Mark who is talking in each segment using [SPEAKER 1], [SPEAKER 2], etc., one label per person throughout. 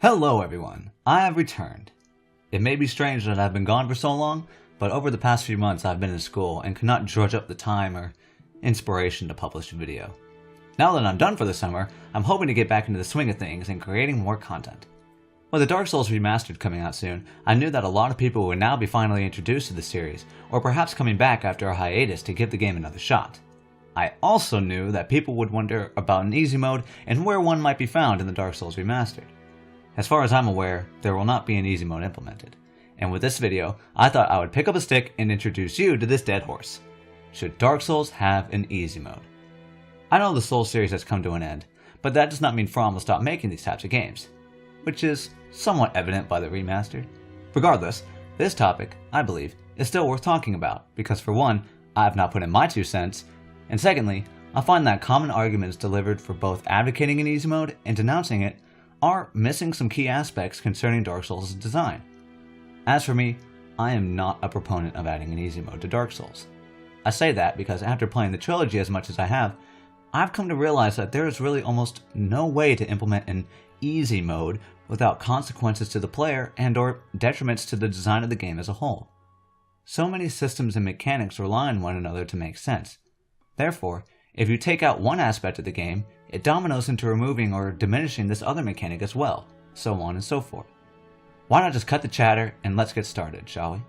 [SPEAKER 1] Hello everyone, I have returned. It may be strange that I've been gone for so long, but over the past few months I've been in school and could not drudge up the time or inspiration to publish a video. Now that I'm done for the summer, I'm hoping to get back into the swing of things and creating more content. With the Dark Souls Remastered coming out soon, I knew that a lot of people would now be finally introduced to the series, or perhaps coming back after a hiatus to give the game another shot. I also knew that people would wonder about an easy mode and where one might be found in the Dark Souls Remastered. As far as I'm aware, there will not be an easy mode implemented, and with this video, I thought I would pick up a stick and introduce you to this dead horse. Should Dark Souls have an easy mode? I know the Souls series has come to an end, but that does not mean From will stop making these types of games, which is somewhat evident by the remastered. Regardless, this topic, I believe, is still worth talking about, because for one, I have not put in my 2 cents, and secondly, I find that common arguments delivered for both advocating an easy mode and denouncing it are missing some key aspects concerning Dark Souls' design. As for me, I am not a proponent of adding an easy mode to Dark Souls. I say that because after playing the trilogy as much as I have, I've come to realize that there is really almost no way to implement an easy mode without consequences to the player and or detriments to the design of the game as a whole. So many systems and mechanics rely on one another to make sense. Therefore, if you take out one aspect of the game, it dominoes into removing or diminishing this other mechanic as well, so on and so forth. Why not just cut the chatter and let's get started, shall we?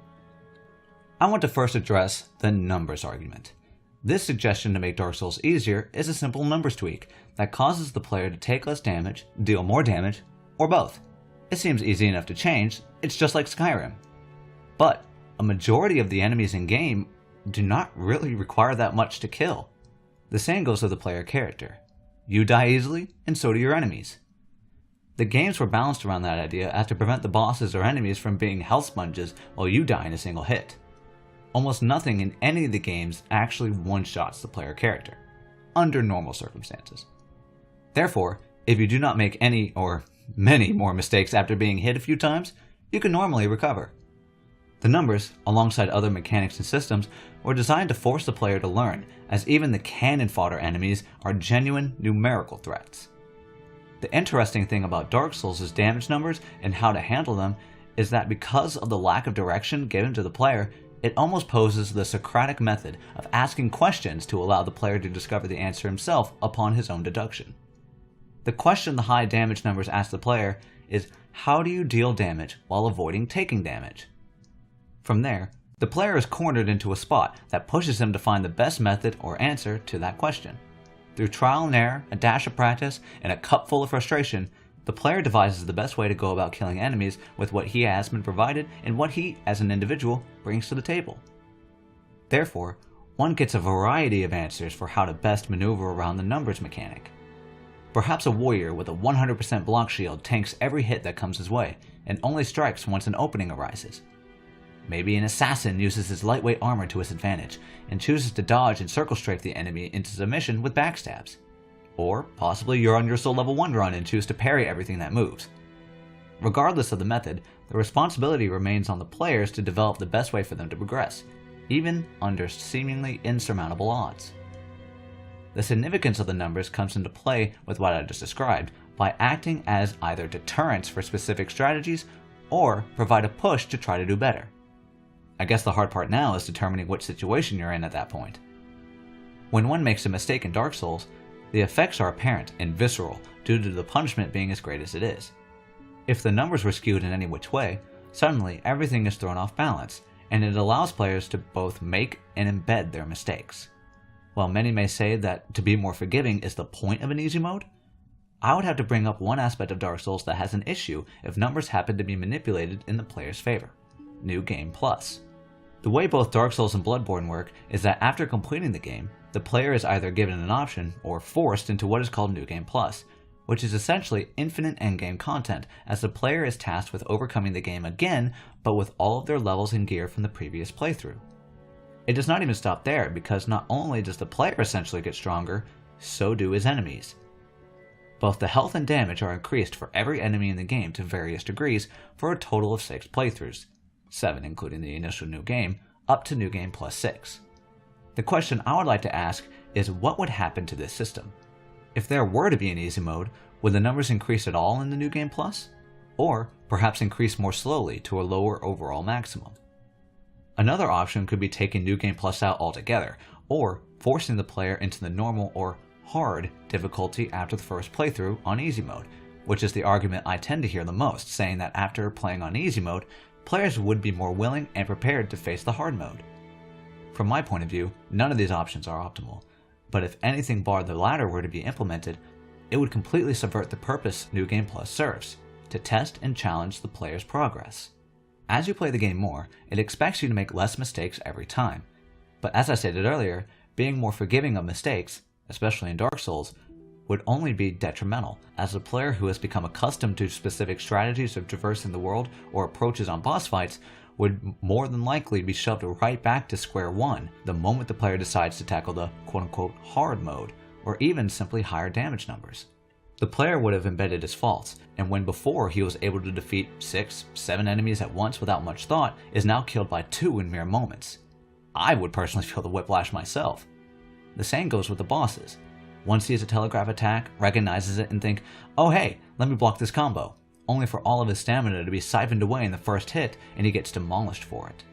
[SPEAKER 1] I want to first address the numbers argument. This suggestion to make Dark Souls easier is a simple numbers tweak that causes the player to take less damage, deal more damage, or both. It seems easy enough to change, it's just like Skyrim. But a majority of the enemies in game do not really require that much to kill. The same goes with the player character. You die easily, and so do your enemies. The games were balanced around that idea as to prevent the bosses or enemies from being health sponges while you die in a single hit. Almost nothing in any of the games actually one-shots the player character, under normal circumstances. Therefore, if you do not make any or many more mistakes after being hit a few times, you can normally recover. The numbers, alongside other mechanics and systems, were designed to force the player to learn, as even the cannon fodder enemies are genuine numerical threats. The interesting thing about Dark Souls' damage numbers and how to handle them is that because of the lack of direction given to the player, it almost poses the Socratic method of asking questions to allow the player to discover the answer himself upon his own deduction. The question the high damage numbers ask the player is, how do you deal damage while avoiding taking damage? From there, the player is cornered into a spot that pushes him to find the best method or answer to that question. Through trial and error, a dash of practice, and a cup full of frustration, the player devises the best way to go about killing enemies with what he has been provided and what he, as an individual, brings to the table. Therefore, one gets a variety of answers for how to best maneuver around the numbers mechanic. Perhaps a warrior with a 100% block shield tanks every hit that comes his way, and only strikes once an opening arises. Maybe an assassin uses his lightweight armor to his advantage, and chooses to dodge and circle strafe the enemy into submission with backstabs. Or possibly you're on your soul level 1 run and choose to parry everything that moves. Regardless of the method, the responsibility remains on the players to develop the best way for them to progress, even under seemingly insurmountable odds. The significance of the numbers comes into play with what I just described by acting as either deterrents for specific strategies or provide a push to try to do better. I guess the hard part now is determining which situation you're in at that point. When one makes a mistake in Dark Souls, the effects are apparent and visceral due to the punishment being as great as it is. If the numbers were skewed in any which way, suddenly everything is thrown off balance, and it allows players to both make and embed their mistakes. While many may say that to be more forgiving is the point of an easy mode, I would have to bring up one aspect of Dark Souls that has an issue if numbers happen to be manipulated in the player's favor: New Game Plus. The way both Dark Souls and Bloodborne work is that after completing the game, the player is either given an option or forced into what is called New Game Plus, which is essentially infinite endgame content, as the player is tasked with overcoming the game again, but with all of their levels and gear from the previous playthrough. It does not even stop there, because not only does the player essentially get stronger, so do his enemies. Both the health and damage are increased for every enemy in the game to various degrees for a total of 6 playthroughs, 7 including the initial new game, up to New Game Plus 6. The question I would like to ask is, what would happen to this system? If there were to be an easy mode, would the numbers increase at all in the New Game Plus? or perhaps increase more slowly to a lower overall maximum. Another option could be taking New Game Plus out altogether, or forcing the player into the normal or hard difficulty after the first playthrough on easy mode, which is the argument I tend to hear the most, saying that after playing on easy mode, players would be more willing and prepared to face the hard mode. From my point of view, none of these options are optimal, but if anything bar the latter were to be implemented, it would completely subvert the purpose New Game Plus serves, to test and challenge the player's progress. As you play the game more, it expects you to make less mistakes every time, but as I stated earlier, being more forgiving of mistakes, especially in Dark Souls, would only be detrimental, as a player who has become accustomed to specific strategies of traversing the world or approaches on boss fights would more than likely be shoved right back to square one the moment the player decides to tackle the quote-unquote hard mode, or even simply higher damage numbers. The player would have embedded his faults, and when before he was able to defeat 6, 7 enemies at once without much thought, is now killed by 2 in mere moments. I would personally feel the whiplash myself. The same goes with the bosses. One sees a telegraph attack, recognizes it, and think, oh hey, let me block this combo, only for all of his stamina to be siphoned away in the first hit and he gets demolished for it.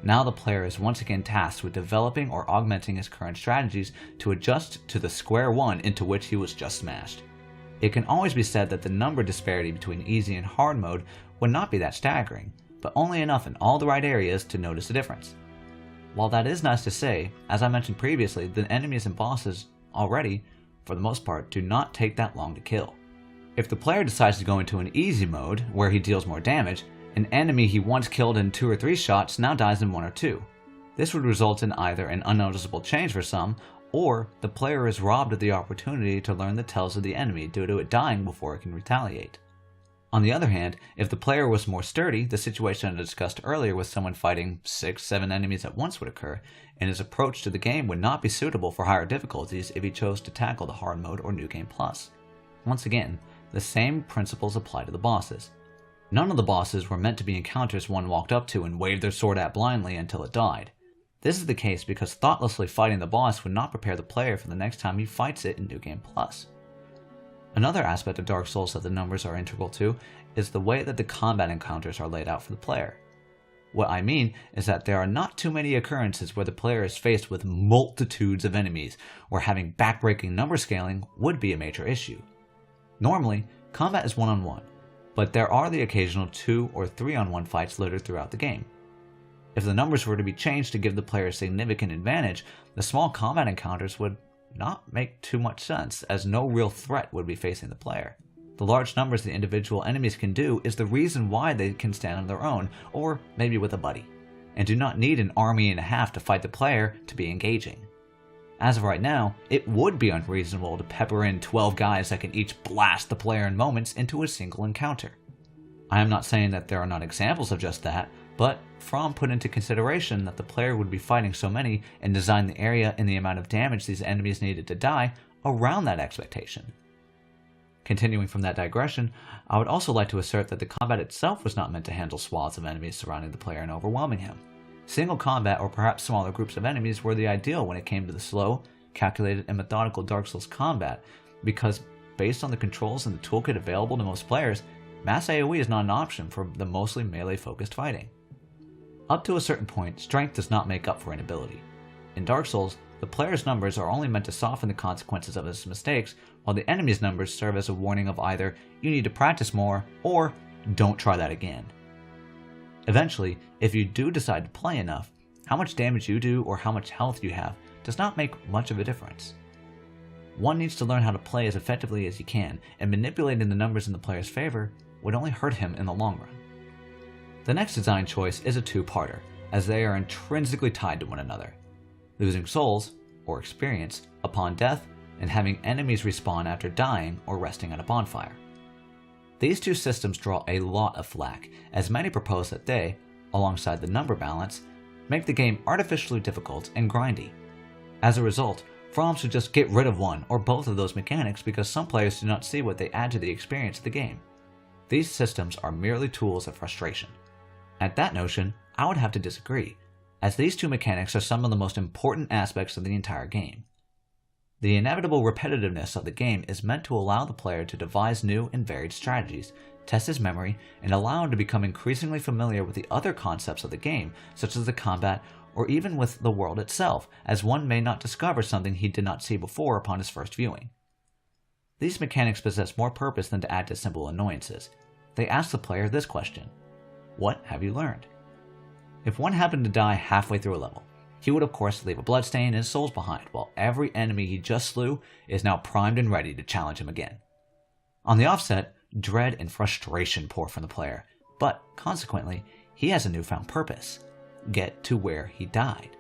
[SPEAKER 1] Now the player is once again tasked with developing or augmenting his current strategies to adjust to the square one into which he was just smashed. It can always be said that the number disparity between easy and hard mode would not be that staggering, but only enough in all the right areas to notice the difference. While that is nice to say, as I mentioned previously, the enemies and bosses already, for the most part, do not take that long to kill. If the player decides to go into an easy mode, where he deals more damage, an enemy he once killed in 2 or 3 shots now dies in 1 or 2. This would result in either an unnoticeable change for some, or the player is robbed of the opportunity to learn the tells of the enemy due to it dying before it can retaliate. On the other hand, if the player was more sturdy, the situation I discussed earlier with someone fighting 6, 7 enemies at once would occur, and his approach to the game would not be suitable for higher difficulties if he chose to tackle the hard mode or New Game Plus. Once again, the same principles apply to the bosses. None of the bosses were meant to be encounters one walked up to and waved their sword at blindly until it died. This is the case because thoughtlessly fighting the boss would not prepare the player for the next time he fights it in New Game Plus. Another aspect of Dark Souls that the numbers are integral to is the way that the combat encounters are laid out for the player. What I mean is that there are not too many occurrences where the player is faced with multitudes of enemies, where having backbreaking number scaling would be a major issue. Normally, combat is one-on-one, but there are the occasional 2 or 3-on-1 fights littered throughout the game. If the numbers were to be changed to give the player a significant advantage, the small combat encounters would not make too much sense, as no real threat would be facing the player. The large numbers the individual enemies can do is the reason why they can stand on their own, or maybe with a buddy, and do not need an army and a half to fight the player to be engaging. As of right now, it would be unreasonable to pepper in 12 guys that can each blast the player in moments into a single encounter. I am not saying that there are not examples of just that, but From put into consideration that the player would be fighting so many and designed the area and the amount of damage these enemies needed to die around that expectation. Continuing from that digression, I would also like to assert that the combat itself was not meant to handle swaths of enemies surrounding the player and overwhelming him. Single combat or perhaps smaller groups of enemies were the ideal when it came to the slow, calculated, and methodical Dark Souls combat, because based on the controls and the toolkit available to most players, mass AoE is not an option for the mostly melee-focused fighting. Up to a certain point, strength does not make up for inability. In Dark Souls, the player's numbers are only meant to soften the consequences of his mistakes, while the enemy's numbers serve as a warning of either you need to practice more or don't try that again. Eventually, if you do decide to play enough, how much damage you do or how much health you have does not make much of a difference. One needs to learn how to play as effectively as he can, and manipulating the numbers in the player's favor would only hurt him in the long run. The next design choice is a two-parter, as they are intrinsically tied to one another. Losing souls, or experience, upon death, and having enemies respawn after dying or resting at a bonfire. These two systems draw a lot of flack, as many propose that they, alongside the number balance, make the game artificially difficult and grindy. As a result, From should just get rid of one or both of those mechanics because some players do not see what they add to the experience of the game. These systems are merely tools of frustration. At that notion, I would have to disagree, as these two mechanics are some of the most important aspects of the entire game. The inevitable repetitiveness of the game is meant to allow the player to devise new and varied strategies, test his memory, and allow him to become increasingly familiar with the other concepts of the game, such as the combat or even with the world itself, as one may not discover something he did not see before upon his first viewing. These mechanics possess more purpose than to add to simple annoyances. They ask the player this question: what have you learned? If one happened to die halfway through a level, he would of course leave a bloodstain and his souls behind, while every enemy he just slew is now primed and ready to challenge him again. On the offset, dread and frustration pour from the player, but consequently, he has a newfound purpose: get to where he died.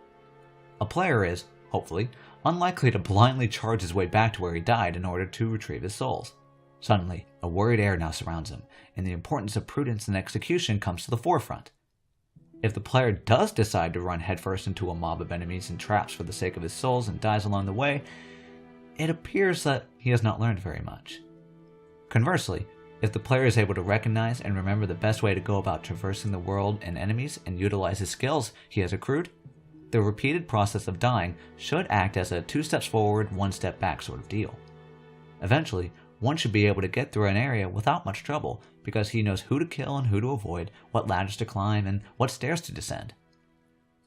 [SPEAKER 1] A player is, hopefully, unlikely to blindly charge his way back to where he died in order to retrieve his souls. Suddenly, a worried air now surrounds him, and the importance of prudence and execution comes to the forefront. If the player does decide to run headfirst into a mob of enemies and traps for the sake of his souls and dies along the way, it appears that he has not learned very much. Conversely, if the player is able to recognize and remember the best way to go about traversing the world and enemies and utilize his skills he has accrued, the repeated process of dying should act as a 2 steps forward, 1 step back sort of deal. Eventually, one should be able to get through an area without much trouble because he knows who to kill and who to avoid, what ladders to climb, and what stairs to descend.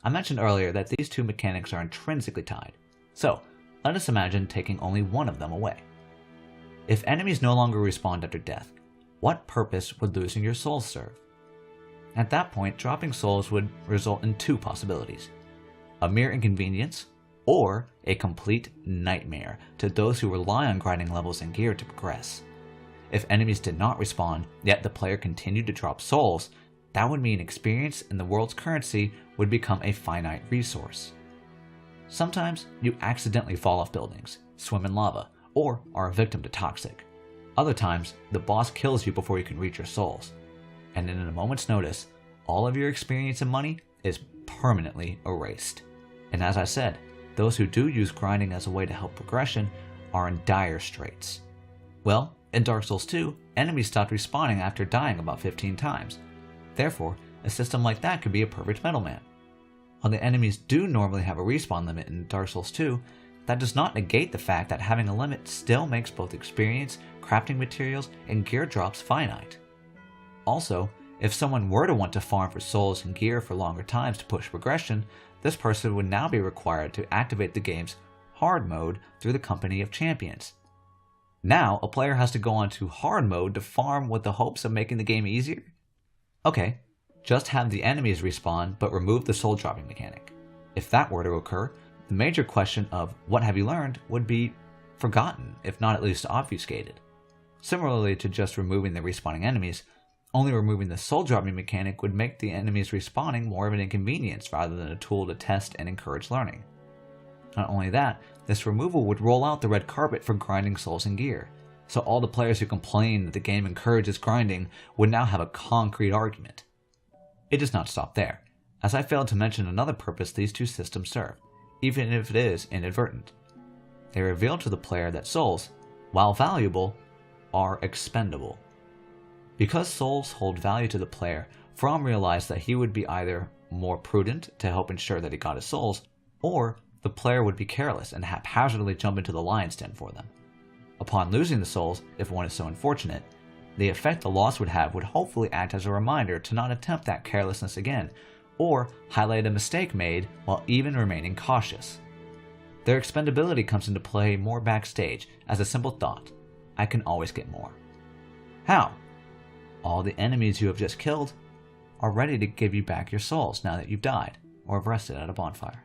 [SPEAKER 1] I mentioned earlier that these two mechanics are intrinsically tied, so let us imagine taking only one of them away. If enemies no longer respawn after death, what purpose would losing your souls serve? At that point, dropping souls would result in 2 possibilities: a mere inconvenience, or a complete nightmare to those who rely on grinding levels and gear to progress. If enemies did not respawn, yet the player continued to drop souls, that would mean experience in the world's currency would become a finite resource. Sometimes you accidentally fall off buildings, swim in lava, or are a victim to toxic. Other times, the boss kills you before you can reach your souls. And in a moment's notice, all of your experience and money is permanently erased. And as I said, those who do use grinding as a way to help progression are in dire straits. Well, in Dark Souls 2, enemies stopped respawning after dying about 15 times. Therefore, a system like that could be a perfect middleman. While the enemies do normally have a respawn limit in Dark Souls 2, that does not negate the fact that having a limit still makes both experience, crafting materials, and gear drops finite. Also, if someone were to want to farm for souls and gear for longer times to push progression, this person would now be required to activate the game's hard mode through the Company of Champions. Now, a player has to go on to hard mode to farm with the hopes of making the game easier? Okay, just have the enemies respawn but remove the soul dropping mechanic. If that were to occur, the major question of what have you learned would be forgotten, if not at least obfuscated. Similarly to just removing the respawning enemies, only removing the soul dropping mechanic would make the enemies respawning more of an inconvenience rather than a tool to test and encourage learning. Not only that, this removal would roll out the red carpet for grinding souls and gear, so all the players who complain that the game encourages grinding would now have a concrete argument. It does not stop there, as I failed to mention another purpose these two systems serve, even if it is inadvertent. They reveal to the player that souls, while valuable, are expendable. Because souls hold value to the player, From realized that he would be either more prudent to help ensure that he got his souls, or the player would be careless and haphazardly jump into the lion's den for them. Upon losing the souls, if one is so unfortunate, the effect the loss would have would hopefully act as a reminder to not attempt that carelessness again, or highlight a mistake made while even remaining cautious. Their expendability comes into play more backstage as a simple thought: I can always get more. How? All the enemies you have just killed are ready to give you back your souls now that you've died or have rested at a bonfire.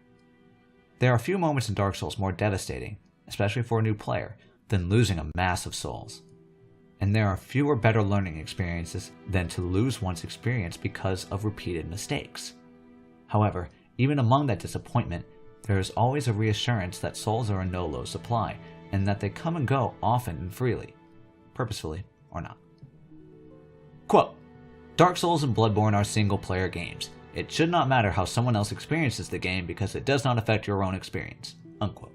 [SPEAKER 1] There are few moments in Dark Souls more devastating, especially for a new player, than losing a mass of souls. And there are fewer better learning experiences than to lose one's experience because of repeated mistakes. However, even among that disappointment, there is always a reassurance that souls are in no low supply, and that they come and go often and freely, purposefully or not. Quote, Dark Souls and Bloodborne are single-player games. It should not matter how someone else experiences the game because it does not affect your own experience. Unquote.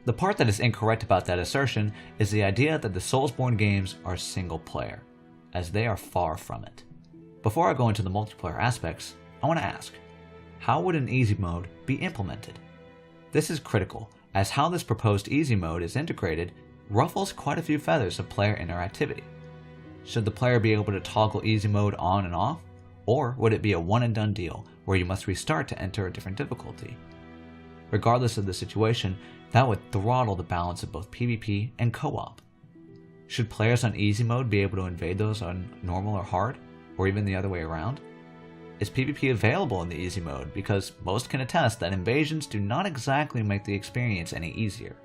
[SPEAKER 1] The part that is incorrect about that assertion is the idea that the Soulsborne games are single-player, as they are far from it. Before I go into the multiplayer aspects, I want to ask, how would an easy mode be implemented? This is critical, as how this proposed easy mode is integrated ruffles quite a few feathers of player interactivity. Should the player be able to toggle easy mode on and off? Or would it be a one and done deal where you must restart to enter a different difficulty? Regardless of the situation, that would throttle the balance of both PvP and co-op. Should players on easy mode be able to invade those on normal or hard, or even the other way around? Is PvP available in the easy mode? Because most can attest that invasions do not exactly make the experience any easier.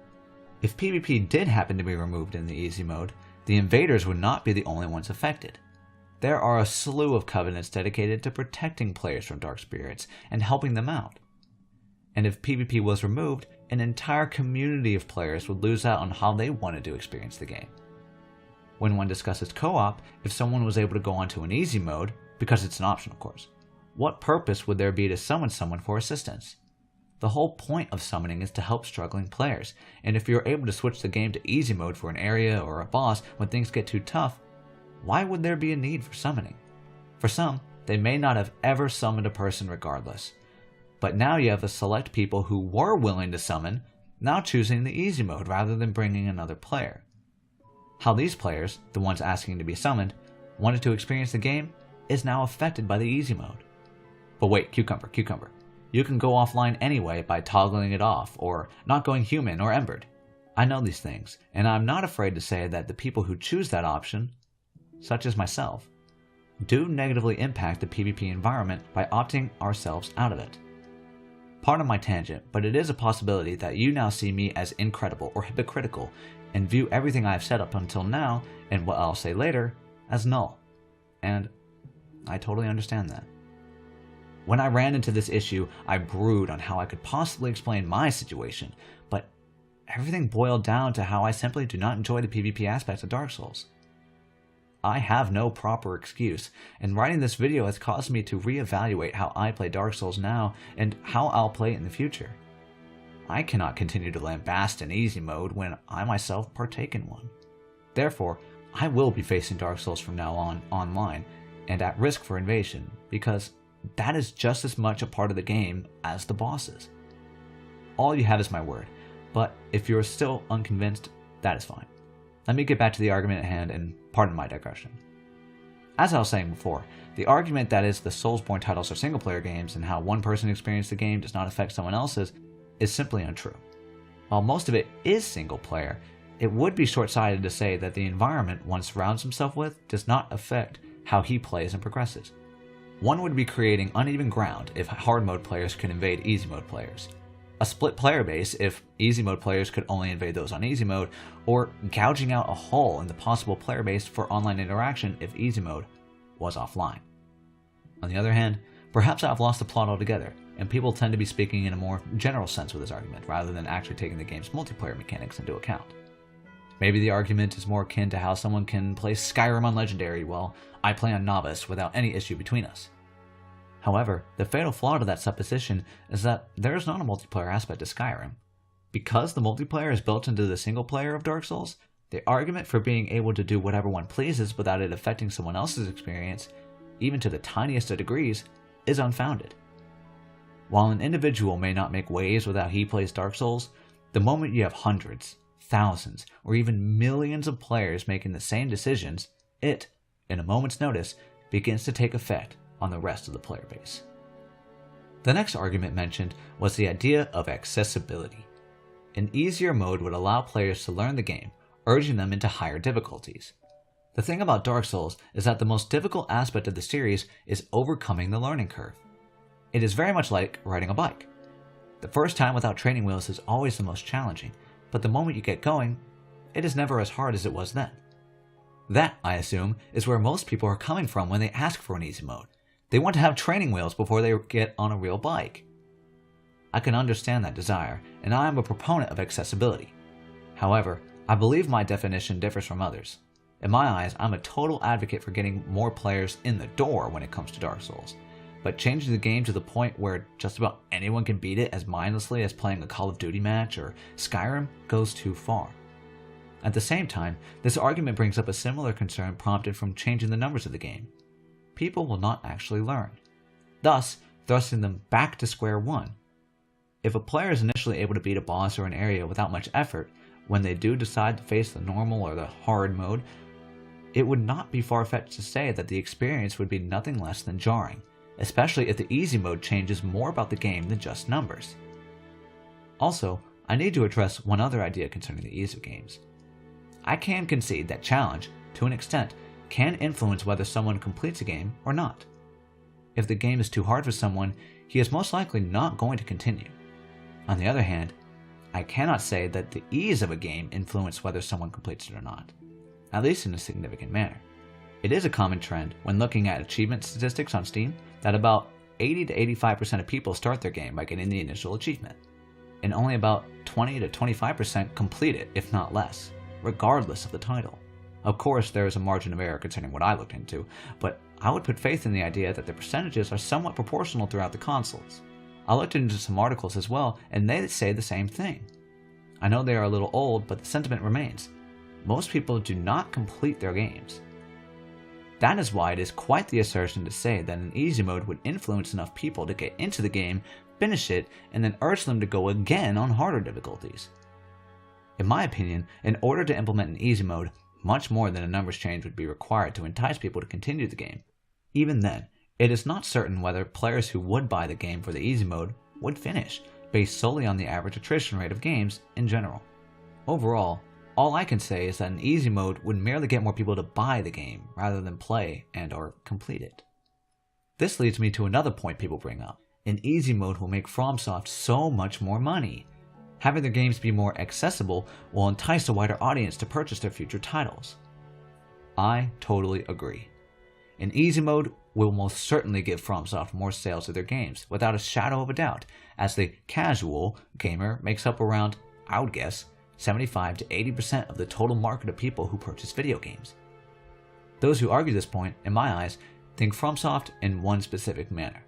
[SPEAKER 1] If PvP did happen to be removed in the easy mode, the invaders would not be the only ones affected. There are a slew of covenants dedicated to protecting players from dark spirits and helping them out. And if PvP was removed, an entire community of players would lose out on how they wanted to experience the game. When one discusses co-op, if someone was able to go onto an easy mode, because it's an option of course, what purpose would there be to summon someone for assistance? The whole point of summoning is to help struggling players, and if you're able to switch the game to easy mode for an area or a boss when things get too tough, why would there be a need for summoning? For some, they may not have ever summoned a person regardless. But now you have a select people who were willing to summon, now choosing the easy mode rather than bringing another player. How these players, the ones asking to be summoned, wanted to experience the game is now affected by the easy mode. But wait, cucumber. You can go offline anyway by toggling it off, or not going human or embered. I know these things, and I'm not afraid to say that the people who choose that option, such as myself, do negatively impact the PvP environment by opting ourselves out of it. Pardon my tangent, but it is a possibility that you now see me as incredible or hypocritical and view everything I have said up until now, and what I'll say later, as null. And I totally understand that. When I ran into this issue, I brewed on how I could possibly explain my situation, but everything boiled down to how I simply do not enjoy the PvP aspects of Dark Souls. I have no proper excuse, and writing this video has caused me to reevaluate how I play Dark Souls now and how I'll play it in the future. I cannot continue to lambast in easy mode when I myself partake in one. Therefore, I will be facing Dark Souls from now on online and at risk for invasion, because that is just as much a part of the game as the bosses. All you have is my word, but if you're still unconvinced, that is fine. Let me get back to the argument at hand and pardon my digression. As I was saying before, the argument that is the Soulsborne titles are single-player games and how one person experienced the game does not affect someone else's is simply untrue. While most of it is single-player, it would be short-sighted to say that the environment one surrounds himself with does not affect how he plays and progresses. One would be creating uneven ground if hard mode players could invade easy mode players, a split player base if easy mode players could only invade those on easy mode, or gouging out a hole in the possible player base for online interaction if easy mode was offline. On the other hand, perhaps I've lost the plot altogether, and people tend to be speaking in a more general sense with this argument rather than actually taking the game's multiplayer mechanics into account. Maybe the argument is more akin to how someone can play Skyrim on Legendary while I play on Novice without any issue between us. However, the fatal flaw to that supposition is that there is not a multiplayer aspect to Skyrim. Because the multiplayer is built into the single player of Dark Souls, the argument for being able to do whatever one pleases without it affecting someone else's experience, even to the tiniest of degrees, is unfounded. While an individual may not make waves with how he plays Dark Souls, the moment you have hundreds, thousands, or even millions of players making the same decisions, it, in a moment's notice, begins to take effect on the rest of the player base. The next argument mentioned was the idea of accessibility. An easier mode would allow players to learn the game, urging them into higher difficulties. The thing about Dark Souls is that the most difficult aspect of the series is overcoming the learning curve. It is very much like riding a bike. The first time without training wheels is always the most challenging, but the moment you get going, it is never as hard as it was then. That, I assume, is where most people are coming from when they ask for an easy mode. They want to have training wheels before they get on a real bike. I can understand that desire, and I am a proponent of accessibility. However, I believe my definition differs from others. In my eyes, I'm a total advocate for getting more players in the door when it comes to Dark Souls, but changing the game to the point where just about anyone can beat it as mindlessly as playing a Call of Duty match or Skyrim goes too far. At the same time, this argument brings up a similar concern prompted from changing the numbers of the game. People will not actually learn, thus thrusting them back to square one. If a player is initially able to beat a boss or an area without much effort, when they do decide to face the normal or the hard mode, it would not be far-fetched to say that the experience would be nothing less than jarring, especially if the easy mode changes more about the game than just numbers. Also, I need to address one other idea concerning the ease of games. I can concede that challenge, to an extent, can influence whether someone completes a game or not. If the game is too hard for someone, he is most likely not going to continue. On the other hand, I cannot say that the ease of a game influences whether someone completes it or not, at least in a significant manner. It is a common trend when looking at achievement statistics on Steam that about 80 to 85% of people start their game by getting the initial achievement, and only about 20 to 25% complete it, if not less, regardless of the title. Of course, there is a margin of error concerning what I looked into, but I would put faith in the idea that the percentages are somewhat proportional throughout the consoles. I looked into some articles as well, and they say the same thing. I know they are a little old, but the sentiment remains. Most people do not complete their games. That is why it is quite the assertion to say that an easy mode would influence enough people to get into the game, finish it, and then urge them to go again on harder difficulties. In my opinion, in order to implement an easy mode, much more than a numbers change would be required to entice people to continue the game. Even then, it is not certain whether players who would buy the game for the easy mode would finish, based solely on the average attrition rate of games in general. Overall, all I can say is that an easy mode would merely get more people to buy the game rather than play and/or complete it. This leads me to another point people bring up. An easy mode will make FromSoft so much more money. Having their games be more accessible will entice a wider audience to purchase their future titles. I totally agree. An easy mode will most certainly give FromSoft more sales of their games, without a shadow of a doubt, as the casual gamer makes up around, I would guess, 75 to 80% of the total market of people who purchase video games. Those who argue this point, in my eyes, think FromSoft in one specific manner.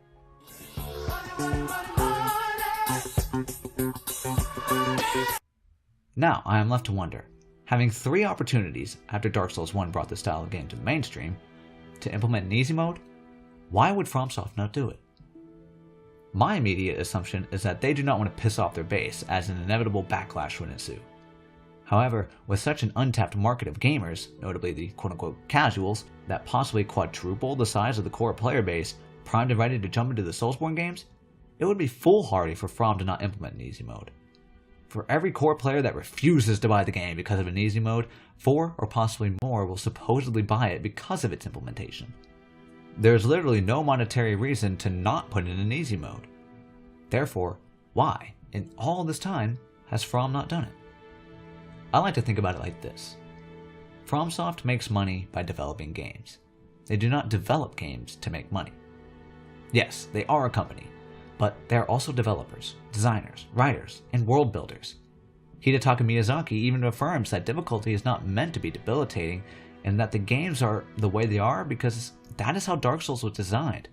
[SPEAKER 1] Now I am left to wonder, having 3 opportunities after Dark Souls 1 brought the style of game to the mainstream, to implement an easy mode, why would FromSoft not do it? My immediate assumption is that they do not want to piss off their base, as an inevitable backlash would ensue. However, with such an untapped market of gamers, notably the quote-unquote casuals, that possibly quadruple the size of the core player base, primed and ready to jump into the Soulsborne games, it would be foolhardy for From to not implement an easy mode. For every core player that refuses to buy the game because of an easy mode, 4 or possibly more will supposedly buy it because of its implementation. There is literally no monetary reason to not put in an easy mode. Therefore, why, in all this time, has From not done it? I like to think about it like this. FromSoft makes money by developing games. They do not develop games to make money. Yes, they are a company, but they are also developers, designers, writers, and world builders. Hidetaka Miyazaki even affirms that difficulty is not meant to be debilitating, and that the games are the way they are because that is how Dark Souls was designed.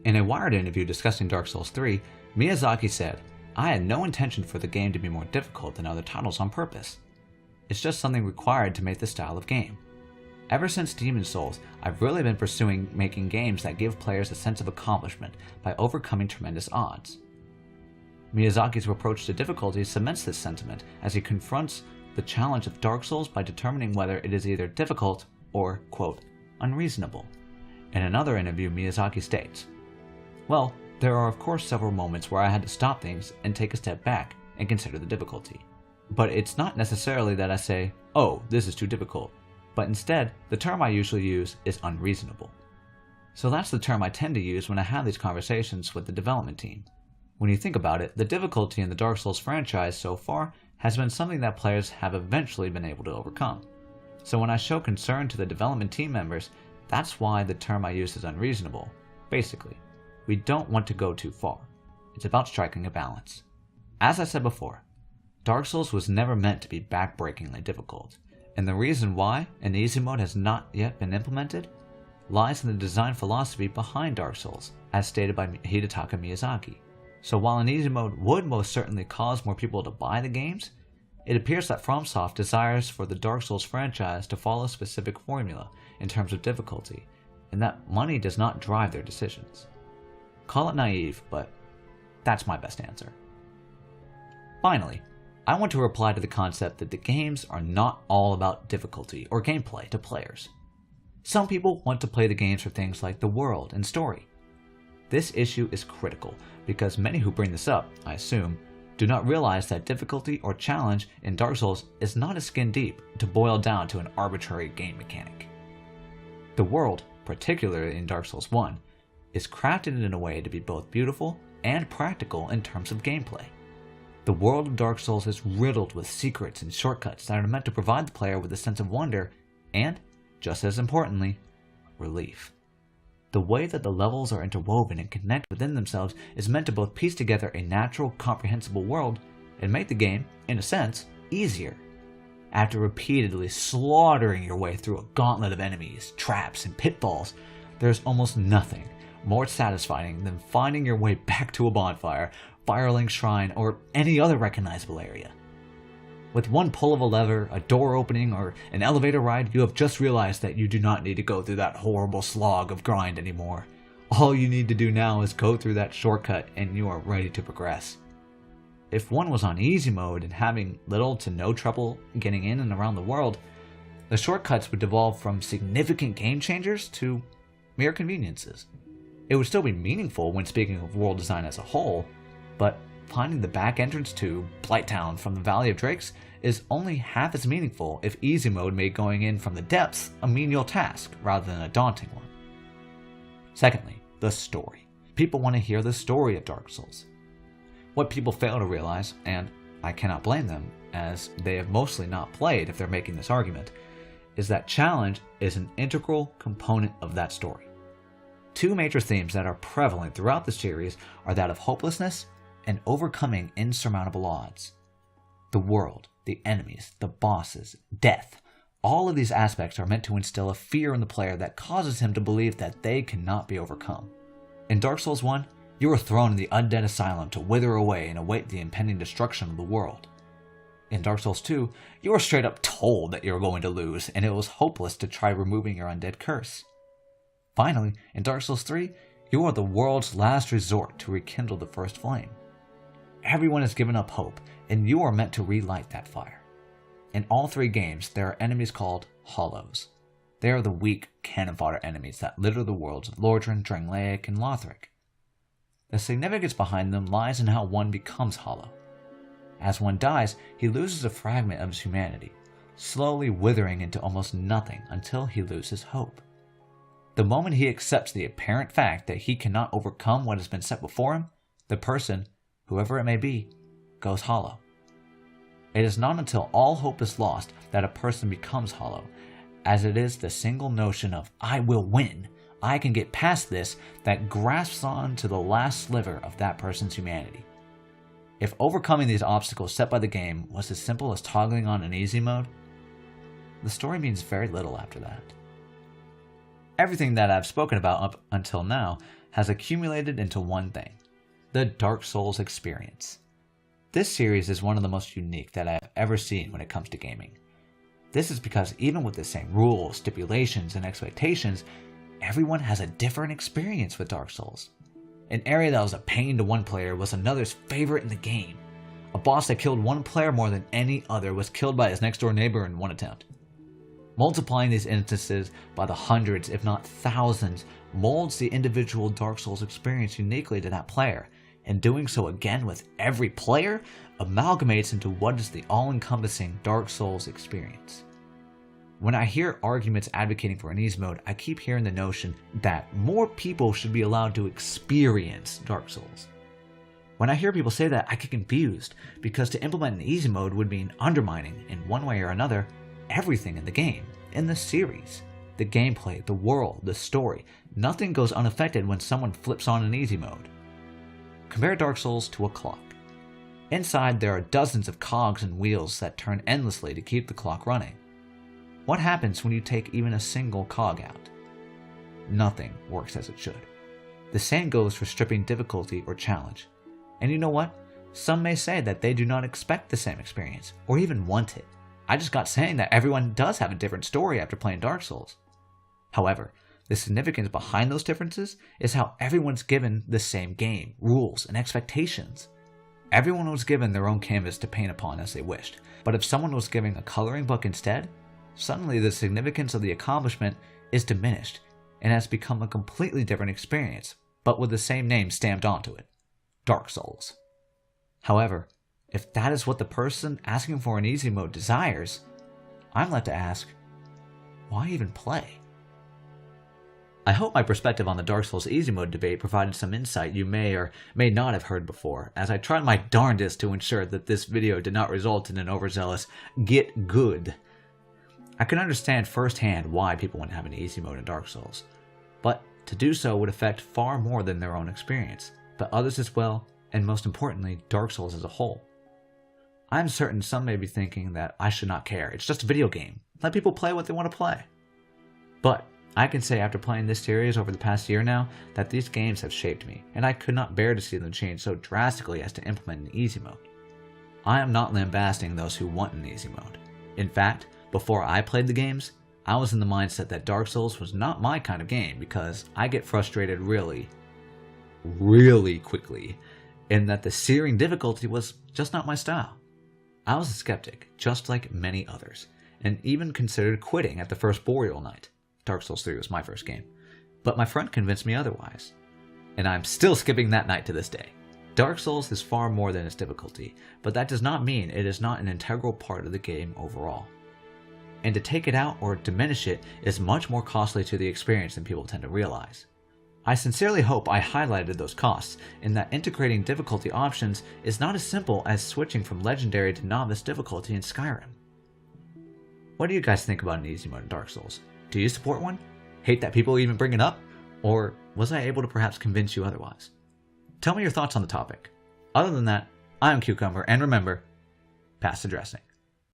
[SPEAKER 1] In a Wired interview discussing Dark Souls 3, Miyazaki said, "I had no intention for the game to be more difficult than other titles on purpose. It's just something required to make this style of game. Ever since Demon's Souls, I've really been pursuing making games that give players a sense of accomplishment by overcoming tremendous odds." Miyazaki's approach to difficulty cements this sentiment as he confronts the challenge of Dark Souls by determining whether it is either difficult or, quote, unreasonable. In another interview, Miyazaki states, "Well, there are of course several moments where I had to stop things and take a step back and consider the difficulty. But it's not necessarily that I say, oh, this is too difficult, but instead, the term I usually use is unreasonable." So that's the term I tend to use when I have these conversations with the development team. When you think about it, the difficulty in the Dark Souls franchise so far has been something that players have eventually been able to overcome. So when I show concern to the development team members, that's why the term I use is unreasonable. Basically, we don't want to go too far. It's about striking a balance. As I said before, Dark Souls was never meant to be backbreakingly difficult, and the reason why an easy mode has not yet been implemented lies in the design philosophy behind Dark Souls, as stated by Hidetaka Miyazaki. So while an easy mode would most certainly cause more people to buy the games, it appears that FromSoft desires for the Dark Souls franchise to follow a specific formula in terms of difficulty, and that money does not drive their decisions. Call it naive, but that's my best answer. Finally, I want to reply to the concept that the games are not all about difficulty or gameplay to players. Some people want to play the games for things like the world and story. This issue is critical because many who bring this up, I assume, do not realize that difficulty or challenge in Dark Souls is not as skin deep to boil down to an arbitrary game mechanic. The world, particularly in Dark Souls 1, is crafted in a way to be both beautiful and practical in terms of gameplay. The world of Dark Souls is riddled with secrets and shortcuts that are meant to provide the player with a sense of wonder and, just as importantly, relief. The way that the levels are interwoven and connect within themselves is meant to both piece together a natural, comprehensible world and make the game, in a sense, easier. After repeatedly slaughtering your way through a gauntlet of enemies, traps, and pitfalls, there's almost nothing more satisfying than finding your way back to a bonfire, Firelink Shrine, or any other recognizable area. With one pull of a lever, a door opening, or an elevator ride, you have just realized that you do not need to go through that horrible slog of grind anymore. All you need to do now is go through that shortcut and you are ready to progress. If one was on easy mode and having little to no trouble getting in and around the world, the shortcuts would devolve from significant game changers to mere conveniences. It would still be meaningful when speaking of world design as a whole, but finding the back entrance to Blighttown from the Valley of Drakes is only half as meaningful if easy mode made going in from the depths a menial task rather than a daunting one. Secondly, the story. People want to hear the story of Dark Souls. What people fail to realize, and I cannot blame them as they have mostly not played if they're making this argument, is that challenge is an integral component of that story. Two major themes that are prevalent throughout the series are that of hopelessness and overcoming insurmountable odds. The world, the enemies, the bosses, death, all of these aspects are meant to instill a fear in the player that causes him to believe that they cannot be overcome. In Dark Souls 1, you are thrown in the undead asylum to wither away and await the impending destruction of the world. In Dark Souls 2, you are straight up told that you're going to lose and it was hopeless to try removing your undead curse. Finally, in Dark Souls 3, you are the world's last resort to rekindle the first flame. Everyone has given up hope, and you are meant to relight that fire. In all three games, there are enemies called Hollows. They are the weak, cannon fodder enemies that litter the worlds of Lordran, Drangleic, and Lothric. The significance behind them lies in how one becomes hollow. As one dies, he loses a fragment of his humanity, slowly withering into almost nothing until he loses hope. The moment he accepts the apparent fact that he cannot overcome what has been set before him, the person, whoever it may be, goes hollow. It is not until all hope is lost that a person becomes hollow, as it is the single notion of "I will win, I can get past this" that grasps on to the last sliver of that person's humanity. If overcoming these obstacles set by the game was as simple as toggling on an easy mode, the story means very little after that. Everything that I've spoken about up until now has accumulated into one thing: the Dark Souls experience. This series is one of the most unique that I've ever seen when it comes to gaming. This is because even with the same rules, stipulations, and expectations, everyone has a different experience with Dark Souls. An area that was a pain to one player was another's favorite in the game. A boss that killed one player more than any other was killed by his next door neighbor in one attempt. Multiplying these instances by the hundreds, if not thousands, molds the individual Dark Souls experience uniquely to that player, and doing so again with every player amalgamates into what is the all-encompassing Dark Souls experience. When I hear arguments advocating for an easy mode, I keep hearing the notion that more people should be allowed to experience Dark Souls. When I hear people say that, I get confused, because to implement an easy mode would mean undermining, in one way or another, everything in the game, in the series. The gameplay, the world, the story. Nothing goes unaffected when someone flips on an easy mode. Compare Dark Souls to a clock. Inside, there are dozens of cogs and wheels that turn endlessly to keep the clock running. What happens when you take even a single cog out? Nothing works as it should. The same goes for stripping difficulty or challenge. And you know what? Some may say that they do not expect the same experience, or even want it. I just got saying that everyone does have a different story after playing Dark Souls. However, the significance behind those differences is how everyone's given the same game, rules, and expectations. Everyone was given their own canvas to paint upon as they wished, but if someone was given a coloring book instead, suddenly the significance of the accomplishment is diminished and has become a completely different experience, but with the same name stamped onto it: Dark Souls. However, if that is what the person asking for an easy mode desires, I'm led to ask, why even play? I hope my perspective on the Dark Souls easy mode debate provided some insight you may or may not have heard before, as I tried my darndest to ensure that this video did not result in an overzealous get good. I can understand firsthand why people want to have an easy mode in Dark Souls, but to do so would affect far more than their own experience, but others as well, and most importantly, Dark Souls as a whole. I'm certain some may be thinking that I should not care, it's just a video game, let people play what they want to play. But I can say after playing this series over the past year now, that these games have shaped me, and I could not bear to see them change so drastically as to implement an easy mode. I am not lambasting those who want an easy mode. In fact, before I played the games, I was in the mindset that Dark Souls was not my kind of game because I get frustrated really quickly, and that the searing difficulty was just not my style. I was a skeptic, just like many others, and even considered quitting at the first Boreal Night. Dark Souls 3 was my first game, but my friend convinced me otherwise, and I'm still skipping that night to this day. Dark Souls is far more than its difficulty, but that does not mean it is not an integral part of the game overall. And to take it out or diminish it is much more costly to the experience than people tend to realize. I sincerely hope I highlighted those costs, in that integrating difficulty options is not as simple as switching from Legendary to Novice difficulty in Skyrim. What do you guys think about an easy mode in Dark Souls? Do you support one? Hate that people even bring it up? Or was I able to perhaps convince you otherwise? Tell me your thoughts on the topic. Other than that, I'm Cucumber, and remember, pass the dressing.